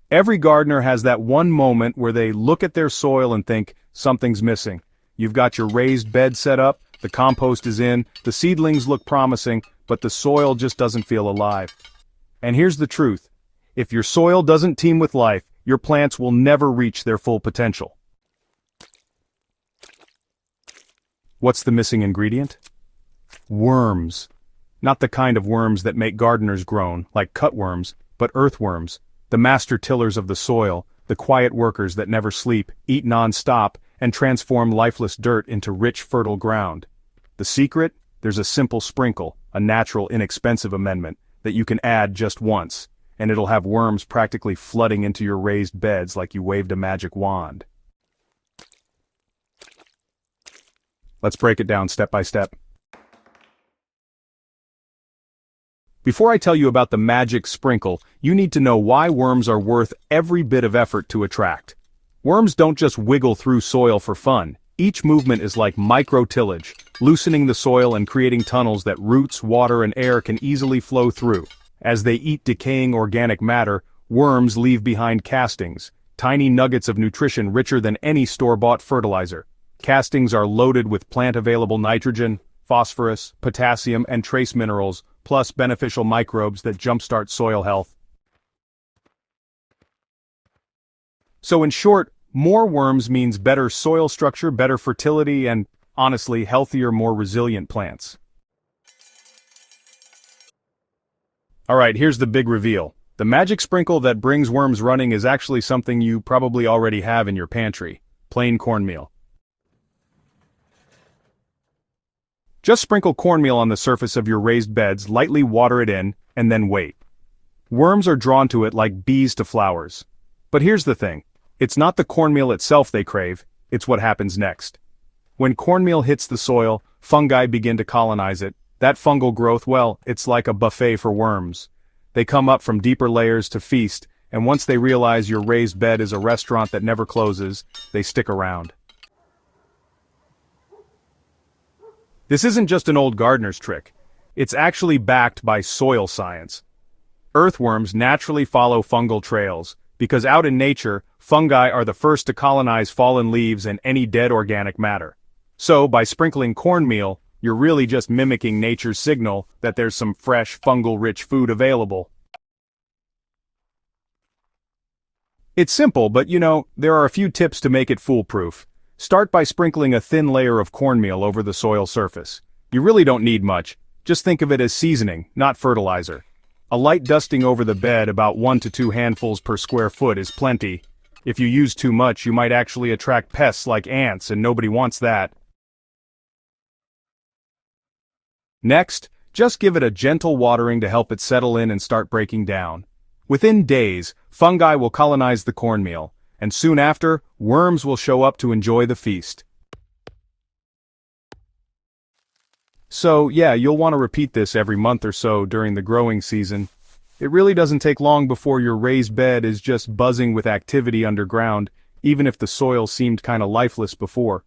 Every gardener has that one moment where they look at their soil and think, something's missing. You've got your raised bed set up, the compost is in, the seedlings look promising, but the soil just doesn't feel alive. And here's the truth. If your soil doesn't teem with life, your plants will never reach their full potential. What's the missing ingredient? Worms. Not the kind of worms that make gardeners groan, like cutworms, but earthworms, the master tillers of the soil, the quiet workers that never sleep, eat non-stop, and transform lifeless dirt into rich, fertile ground. The secret? There's a simple sprinkle, a natural, inexpensive amendment, that you can add just once, and it'll have worms practically flooding into your raised beds like you waved a magic wand. Let's break it down step by step. Before I tell you about the magic sprinkle, you need to know why worms are worth every bit of effort to attract. Worms don't just wiggle through soil for fun. Each movement is like micro-tillage, loosening the soil and creating tunnels that roots, water, and air can easily flow through. As they eat decaying organic matter, worms leave behind castings, tiny nuggets of nutrition richer than any store-bought fertilizer. Castings are loaded with plant-available nitrogen, phosphorus, potassium, and trace minerals, plus beneficial microbes that jumpstart soil health. So in short, more worms means better soil structure, better fertility, and, honestly, healthier, more resilient plants. Alright, here's the big reveal. The magic sprinkle that brings worms running is actually something you probably already have in your pantry: plain cornmeal. Just sprinkle cornmeal on the surface of your raised beds, lightly water it in, and then wait. Worms are drawn to it like bees to flowers. But here's the thing. It's not the cornmeal itself they crave, it's what happens next. When cornmeal hits the soil, fungi begin to colonize it. That fungal growth, well, it's like a buffet for worms. They come up from deeper layers to feast, and once they realize your raised bed is a restaurant that never closes, they stick around. This isn't just an old gardener's trick. It's actually backed by soil science. Earthworms naturally follow fungal trails, because out in nature, fungi are the first to colonize fallen leaves and any dead organic matter. So, by sprinkling cornmeal, you're really just mimicking nature's signal that there's some fresh, fungal-rich food available. It's simple, but there are a few tips to make it foolproof. Start by sprinkling a thin layer of cornmeal over the soil surface. You really don't need much. Just think of it as seasoning, not fertilizer. A light dusting over the bed, about 1 to 2 handfuls per square foot, is plenty. If you use too much, you might actually attract pests like ants, and nobody wants that. Next, just give it a gentle watering to help it settle in and start breaking down. Within days, fungi will colonize the cornmeal, and soon after, worms will show up to enjoy the feast. So yeah, you'll want to repeat this every month or so during the growing season. It really doesn't take long before your raised bed is just buzzing with activity underground, even if the soil seemed kinda lifeless before.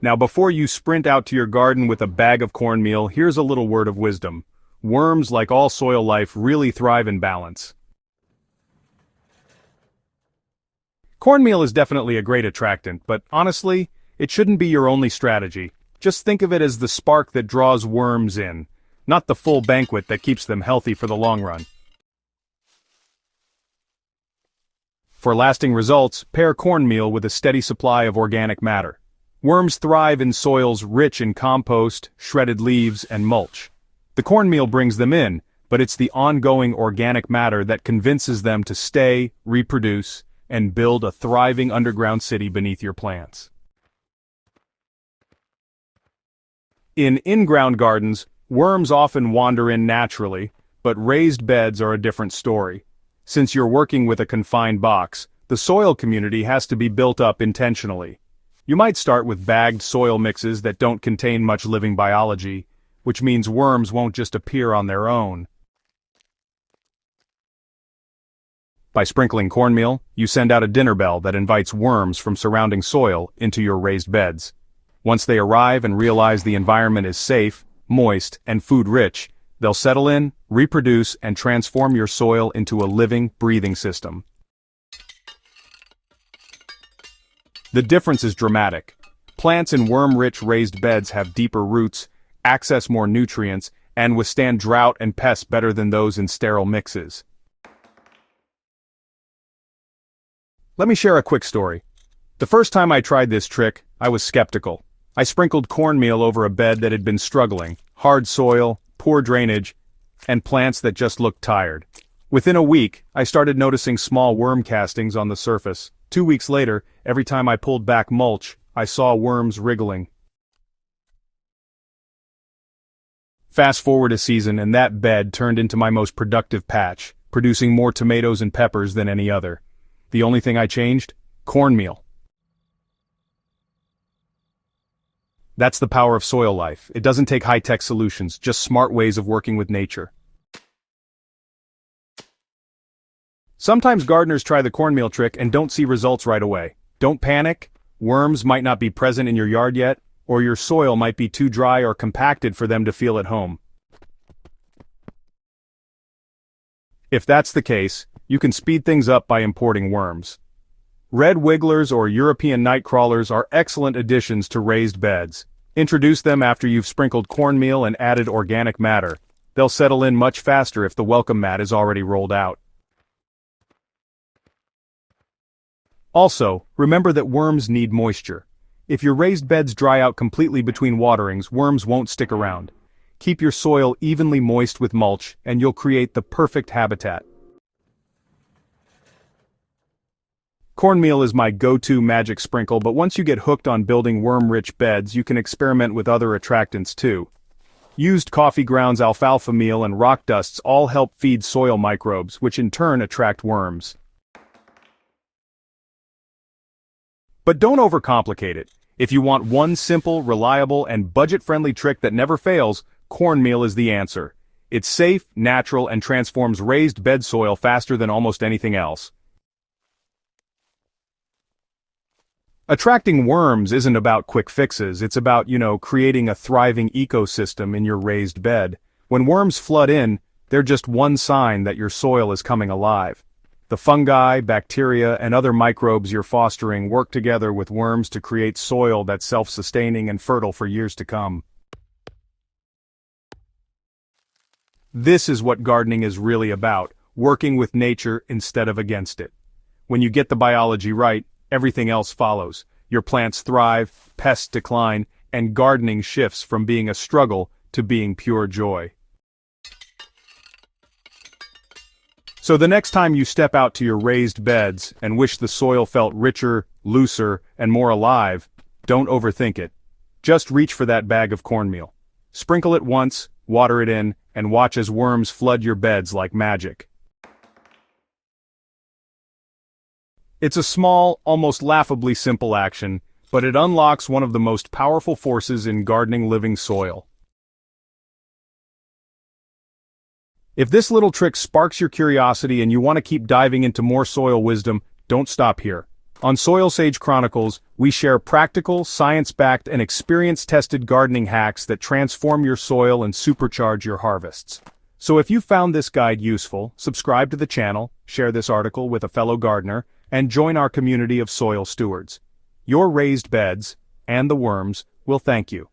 Now before you sprint out to your garden with a bag of cornmeal, here's a little word of wisdom. Worms, like all soil life, really thrive in balance. Cornmeal is definitely a great attractant, but honestly, it shouldn't be your only strategy. Just think of it as the spark that draws worms in, not the full banquet that keeps them healthy for the long run. For lasting results, pair cornmeal with a steady supply of organic matter. Worms thrive in soils rich in compost, shredded leaves, and mulch. The cornmeal brings them in, but it's the ongoing organic matter that convinces them to stay, reproduce, and build a thriving underground city beneath your plants. In in-ground gardens, worms often wander in naturally, but raised beds are a different story. Since you're working with a confined box, the soil community has to be built up intentionally. You might start with bagged soil mixes that don't contain much living biology, which means worms won't just appear on their own. By sprinkling cornmeal, you send out a dinner bell that invites worms from surrounding soil into your raised beds. Once they arrive and realize the environment is safe, moist, and food-rich, They'll settle in, reproduce, and transform your soil into a living, breathing system. The difference is dramatic. Plants in worm-rich raised beds have deeper roots, access more nutrients, and withstand drought and pests better than those in sterile mixes. Let me share a quick story. The first time I tried this trick, I was skeptical. I sprinkled cornmeal over a bed that had been struggling, hard soil, poor drainage, and plants that just looked tired. Within a week, I started noticing small worm castings on the surface. 2 weeks later, every time I pulled back mulch, I saw worms wriggling. Fast forward a season and that bed turned into my most productive patch, producing more tomatoes and peppers than any other. The only thing I changed? Cornmeal. That's the power of soil life. It doesn't take high-tech solutions, just smart ways of working with nature. Sometimes gardeners try the cornmeal trick and don't see results right away. Don't panic. Worms might not be present in your yard yet, or your soil might be too dry or compacted for them to feel at home. If that's the case, you can speed things up by importing worms. Red wigglers or European night crawlers are excellent additions to raised beds. Introduce them after you've sprinkled cornmeal and added organic matter. They'll settle in much faster if the welcome mat is already rolled out. Also, remember that worms need moisture. If your raised beds dry out completely between waterings, worms won't stick around. Keep your soil evenly moist with mulch, and you'll create the perfect habitat. Cornmeal is my go-to magic sprinkle, but once you get hooked on building worm-rich beds, you can experiment with other attractants too. Used coffee grounds, alfalfa meal, and rock dusts all help feed soil microbes, which in turn attract worms. But don't overcomplicate it. If you want one simple, reliable, and budget-friendly trick that never fails, cornmeal is the answer. It's safe, natural, and transforms raised bed soil faster than almost anything else. Attracting worms isn't about quick fixes, it's about, creating a thriving ecosystem in your raised bed. When worms flood in, they're just one sign that your soil is coming alive. The fungi, bacteria, and other microbes you're fostering work together with worms to create soil that's self-sustaining and fertile for years to come. This is what gardening is really about, working with nature instead of against it. When you get the biology right, everything else follows. Your plants thrive, pests decline, and gardening shifts from being a struggle to being pure joy. So the next time you step out to your raised beds and wish the soil felt richer, looser, and more alive, don't overthink it. Just reach for that bag of cornmeal. Sprinkle it once, water it in, and watch as worms flood your beds like magic. It's a small, almost laughably simple action, but it unlocks one of the most powerful forces in gardening living soil. If this little trick sparks your curiosity and you want to keep diving into more soil wisdom, don't stop here. On Soilsage Chronicles, we share practical, science-backed, and experience-tested gardening hacks that transform your soil and supercharge your harvests. So if you found this guide useful, subscribe to the channel, share this article with a fellow gardener, and join our community of soil stewards. Your raised beds, and the worms, will thank you.